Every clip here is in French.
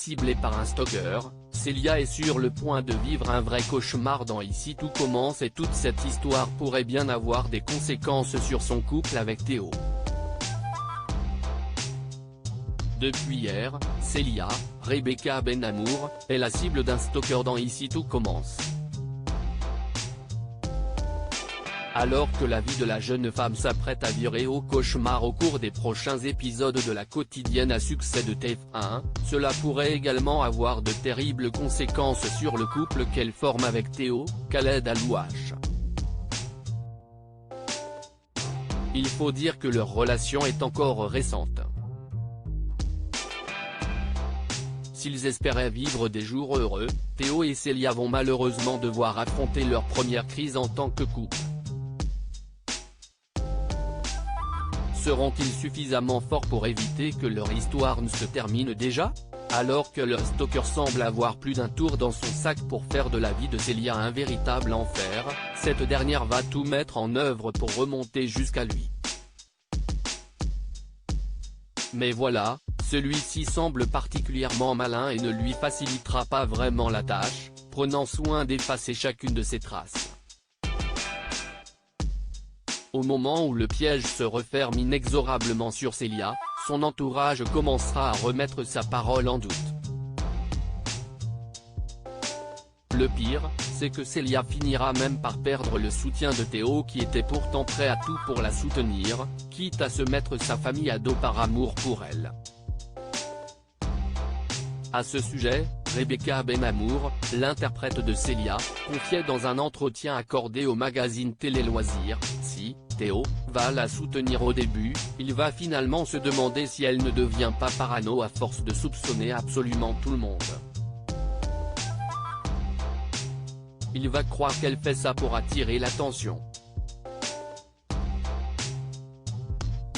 ciblée par un stalker, Célia est sur le point de vivre un vrai cauchemar dans Ici tout commence et toute cette histoire pourrait bien avoir des conséquences sur son couple avec Théo. Depuis hier, Célia, Rebecca Benhamour, est la cible d'un stalker dans Ici tout commence. Alors que la vie de la jeune femme s'apprête à virer au cauchemar au cours des prochains épisodes de la quotidienne à succès de TF1, cela pourrait également avoir de terribles conséquences sur le couple qu'elle forme avec Théo, Khaled Alouache. Il faut dire que leur relation est encore récente. S'ils espéraient vivre des jours heureux, Théo et Célia vont malheureusement devoir affronter leur première crise en tant que couple. Seront-ils suffisamment forts pour éviter que leur histoire ne se termine déjà? Alors que leur stalker semble avoir plus d'un tour dans son sac pour faire de la vie de Célia un véritable enfer, cette dernière va tout mettre en œuvre pour remonter jusqu'à lui. Mais voilà, celui-ci semble particulièrement malin et ne lui facilitera pas vraiment la tâche, prenant soin d'effacer chacune de ses traces. Au moment où le piège se referme inexorablement sur Célia, son entourage commencera à remettre sa parole en doute. Le pire, c'est que Célia finira même par perdre le soutien de Théo qui était pourtant prêt à tout pour la soutenir, quitte à se mettre sa famille à dos par amour pour elle. À ce sujet, Rebecca Benhamour, l'interprète de Célia, confiait dans un entretien accordé au magazine Télé Loisirs, si Théo va la soutenir au début, il va finalement se demander si elle ne devient pas parano à force de soupçonner absolument tout le monde. Il va croire qu'elle fait ça pour attirer l'attention.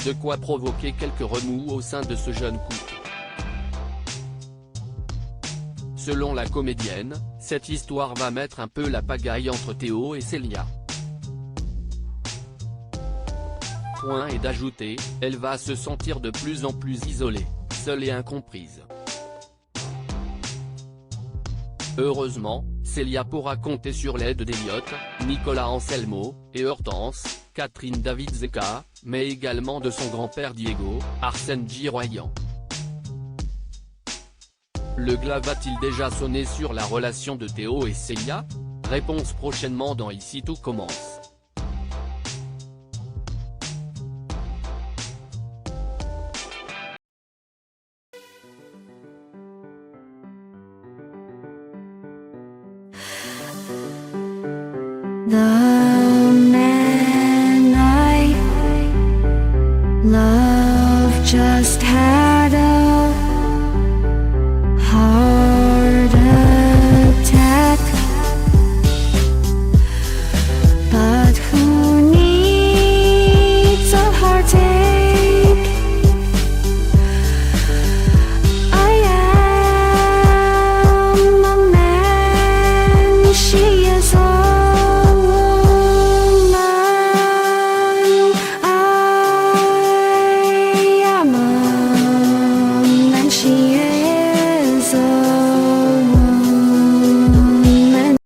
De quoi provoquer quelques remous au sein de ce jeune couple. Selon la comédienne, cette histoire va mettre un peu la pagaille entre Théo et Célia. Point est d'ajouter, elle va se sentir de plus en plus isolée, seule et incomprise. Heureusement, Célia pourra compter sur l'aide d'Elliot, Nicolas Anselmo, et Hortense, Catherine David-Zeka, mais également de son grand-père Diego, Arsène Giroyan. Le glas va-t-il déjà sonner sur la relation de Théo et Célia? Réponse prochainement dans Ici tout commence. The